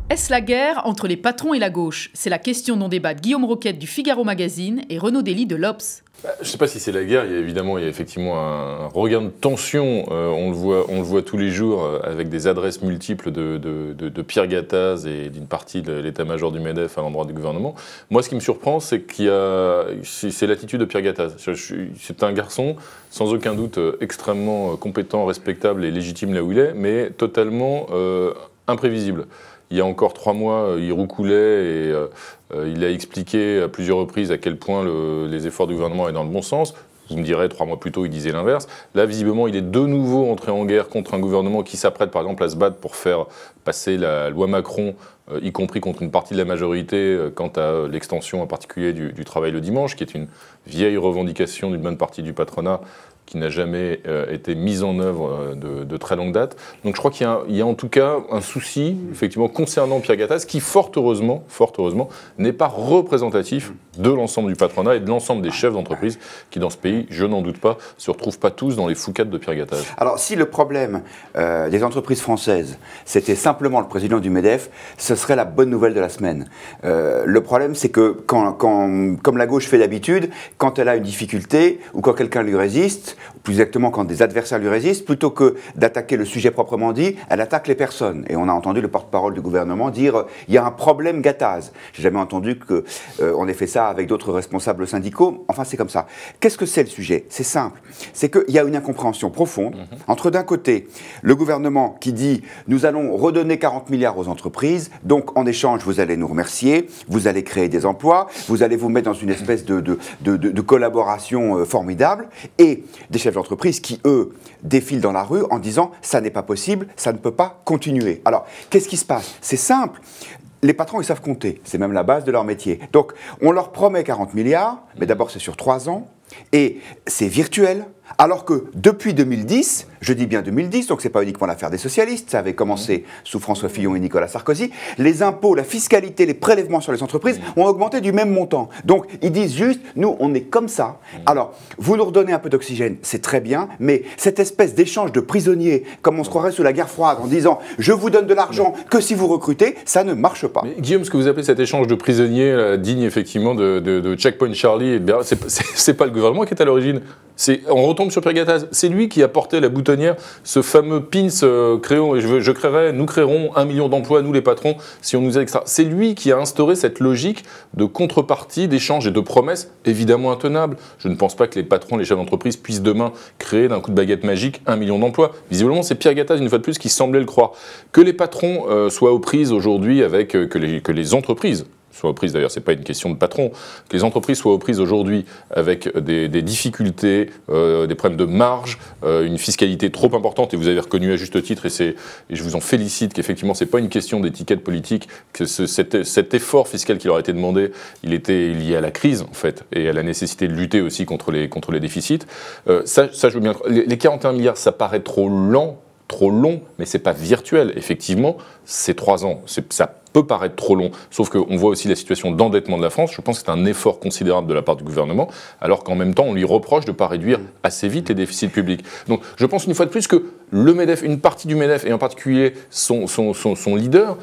Est-ce la guerre entre les patrons et la gauche? C'est la question dont débattent Guillaume Roquette du Figaro Magazine et Renaud Dely de l'Obs. Je ne sais pas si c'est la guerre, il y a effectivement un regain de tension, on le voit tous les jours avec des adresses multiples de Pierre Gattaz et d'une partie de l'état-major du MEDEF à l'endroit du gouvernement. Moi, ce qui me surprend, c'est c'est l'attitude de Pierre Gattaz. C'est un garçon, sans aucun doute, extrêmement compétent, respectable et légitime là où il est, mais totalement imprévisible. Il y a encore 3 mois, il roucoulait et il a expliqué à plusieurs reprises à quel point les efforts du gouvernement allaient dans le bon sens. Vous me direz, 3 mois plus tôt, il disait l'inverse. Là, visiblement, il est de nouveau entré en guerre contre un gouvernement qui s'apprête, par exemple, à se battre pour faire passer la loi Macron, y compris contre une partie de la majorité, quant à l'extension en particulier du travail le dimanche, qui est une vieille revendication d'une bonne partie du patronat, qui n'a jamais été mise en œuvre de très longue date. Donc je crois qu'il y a en tout cas un souci, effectivement, concernant Pierre Gattaz, qui, fort heureusement, n'est pas représentatif de l'ensemble du patronat et de l'ensemble des chefs d'entreprise qui, dans ce pays, je n'en doute pas, se retrouvent pas tous dans les foucades de Pierre Gattaz. Alors, si le problème des entreprises françaises, c'était simplement le président du MEDEF, ce serait la bonne nouvelle de la semaine. Le problème, c'est que, comme la gauche fait d'habitude, quand elle a une difficulté ou quand quelqu'un lui résiste, ou plus exactement quand des adversaires lui résistent, plutôt que d'attaquer le sujet proprement dit, elle attaque les personnes. Et on a entendu le porte-parole du gouvernement dire il y a un problème Gattaz. J'ai jamais entendu qu'on ait fait ça avec d'autres responsables syndicaux. Enfin, c'est comme ça. Qu'est-ce que c'est le sujet? C'est simple. C'est qu'il y a une incompréhension profonde entre, d'un côté, le gouvernement qui dit nous allons redonner 40 milliards aux entreprises, donc en échange, vous allez nous remercier, vous allez créer des emplois, vous allez vous mettre dans une espèce de collaboration formidable, et des chefs d'entreprise qui, eux, défilent dans la rue en disant « ça n'est pas possible, ça ne peut pas continuer ». Alors, qu'est-ce qui se passe? C'est simple. Les patrons, ils savent compter. C'est même la base de leur métier. Donc, on leur promet 40 milliards, mais d'abord, c'est sur 3 ans, et c'est virtuel. Alors que depuis 2010, je dis bien 2010, donc ce n'est pas uniquement l'affaire des socialistes, ça avait commencé sous François Fillon et Nicolas Sarkozy, les impôts, la fiscalité, les prélèvements sur les entreprises ont augmenté du même montant. Donc ils disent juste, nous on est comme ça. Alors, vous nous redonnez un peu d'oxygène, c'est très bien, mais cette espèce d'échange de prisonniers, comme on se croirait sous la guerre froide, en disant, je vous donne de l'argent que si vous recrutez, ça ne marche pas. Mais Guillaume, ce que vous appelez cet échange de prisonniers, digne effectivement de Checkpoint Charlie, c'est pas le gouvernement qui est à l'origine. On retombe sur Pierre Gattaz. C'est lui qui a porté la boutonnière, ce fameux pins nous créerons 1 million d'emplois, nous les patrons, si on nous aide, etc. C'est lui qui a instauré cette logique de contrepartie, d'échange et de promesses évidemment intenables. Je ne pense pas que les patrons, les chefs d'entreprise puissent demain créer d'un coup de baguette magique 1 million d'emplois. Visiblement, c'est Pierre Gattaz, une fois de plus, qui semblait le croire. Que les patrons soient aux prises aujourd'hui avec que les entreprises soient aux prises, d'ailleurs, ce n'est pas une question de patron, que les entreprises soient aux prises aujourd'hui avec des difficultés, des problèmes de marge, une fiscalité trop importante, et vous avez reconnu à juste titre, et je vous en félicite, qu'effectivement, ce n'est pas une question d'étiquette politique, que cet effort fiscal qui leur a été demandé, il était lié à la crise, en fait, et à la nécessité de lutter aussi contre les déficits. Ça, je veux bien. Les 41 milliards, ça paraît trop long, mais ce n'est pas virtuel. Effectivement, c'est 3 ans. Ça peut paraître trop long, sauf qu'on voit aussi la situation d'endettement de la France. Je pense que c'est un effort considérable de la part du gouvernement, alors qu'en même temps, on lui reproche de ne pas réduire assez vite les déficits publics. Donc, je pense une fois de plus que le MEDEF, une partie du MEDEF, et en particulier son leader,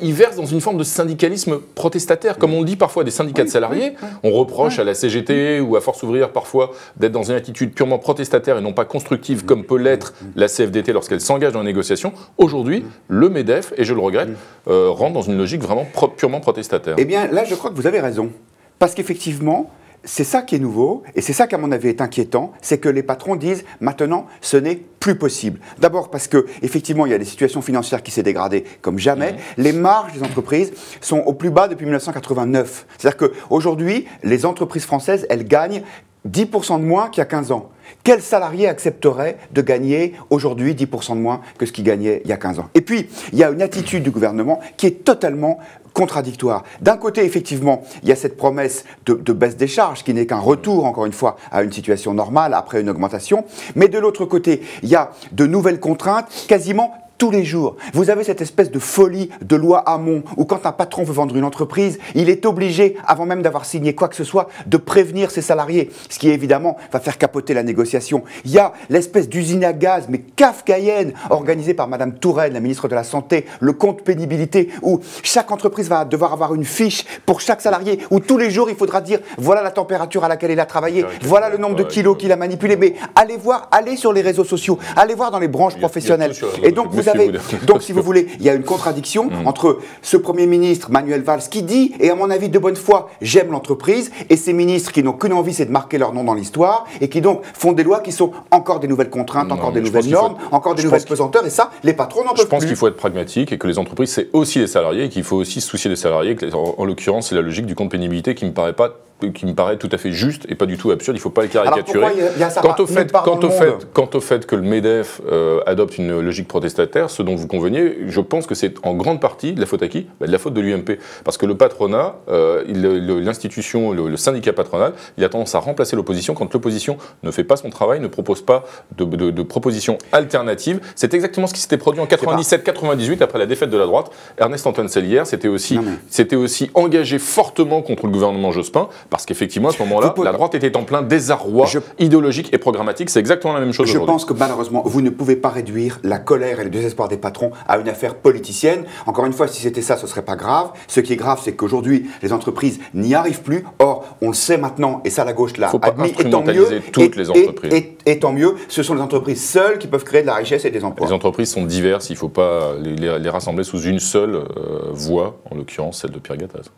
il verse dans une forme de syndicalisme protestataire, comme on le dit parfois des syndicats de salariés. On reproche à la CGT ou à Force Ouvrière parfois d'être dans une attitude purement protestataire et non pas constructive, comme peut l'être la CFDT lorsqu'elle s'engage dans les négociations. Aujourd'hui, le MEDEF, et je le regrette, rentre dans une logique vraiment purement protestataire. Eh bien, là, je crois que vous avez raison. Parce qu'effectivement, c'est ça qui est nouveau, et c'est ça, qu'à mon avis, est inquiétant, c'est que les patrons disent, maintenant, ce n'est plus possible. D'abord parce qu'effectivement, il y a des situations financières qui s'est dégradées comme jamais. Les marges des entreprises sont au plus bas depuis 1989. C'est-à-dire qu'aujourd'hui, les entreprises françaises, elles gagnent 10% de moins qu'il y a 15 ans. Quel salarié accepterait de gagner aujourd'hui 10% de moins que ce qu'il gagnait il y a 15 ans? Et puis, il y a une attitude du gouvernement qui est totalement contradictoire. D'un côté, effectivement, il y a cette promesse de baisse des charges qui n'est qu'un retour, encore une fois, à une situation normale après une augmentation. Mais de l'autre côté, il y a de nouvelles contraintes quasiment tous les jours. Vous avez cette espèce de folie de loi Hamon où quand un patron veut vendre une entreprise, il est obligé, avant même d'avoir signé quoi que ce soit, de prévenir ses salariés, ce qui évidemment va faire capoter la négociation. Il y a l'espèce d'usine à gaz, mais kafkaïenne, organisée par Madame Touraine, la ministre de la Santé, le compte pénibilité, où chaque entreprise va devoir avoir une fiche pour chaque salarié, où tous les jours il faudra dire voilà la température à laquelle il a travaillé, voilà le nombre de kilos qu'il a manipulé. Mais allez voir, allez sur les réseaux sociaux, allez voir dans les branches professionnelles. Et donc donc si vous voulez, il y a une contradiction entre ce Premier ministre, Manuel Valls, qui dit, et à mon avis de bonne foi, j'aime l'entreprise, et ces ministres qui n'ont qu'une envie, c'est de marquer leur nom dans l'histoire, et qui donc font des lois qui sont encore des nouvelles contraintes, encore des nouvelles normes, encore des nouvelles pesanteurs, et ça, les patrons n'en peuvent plus. Je pense qu'il faut être pragmatique et que les entreprises, c'est aussi les salariés, et qu'il faut aussi se soucier des salariés. En l'occurrence, c'est la logique du compte pénibilité qui me paraît tout à fait juste et pas du tout absurde. Il ne faut pas le caricaturer. Alors pourquoi il y a ça quant au fait que le MEDEF adopte une logique protestataire, ce dont vous conveniez, je pense que c'est en grande partie de la faute à qui ? De la faute de l'UMP. Parce que le patronat, l'institution, le syndicat patronal, il a tendance à remplacer l'opposition quand l'opposition ne fait pas son travail, ne propose pas de propositions alternatives. C'est exactement ce qui s'était produit en 97-98 après la défaite de la droite. Ernest Antoine Salière s'était aussi engagé fortement contre le gouvernement Jospin. Parce qu'effectivement, à ce moment-là, la droite était en plein désarroi idéologique et programmatique. C'est exactement la même chose aujourd'hui. Je pense que malheureusement, vous ne pouvez pas réduire la colère et le désespoir des patrons à une affaire politicienne. Encore une fois, si c'était ça, ce ne serait pas grave. Ce qui est grave, c'est qu'aujourd'hui, les entreprises n'y arrivent plus. Or, on le sait maintenant, et ça, la gauche l'a admis, et tant mieux. Toutes les entreprises. Et tant mieux, ce sont les entreprises seules qui peuvent créer de la richesse et des emplois. Les entreprises sont diverses, il ne faut pas les rassembler sous une seule voie, en l'occurrence celle de Pierre Gattaz.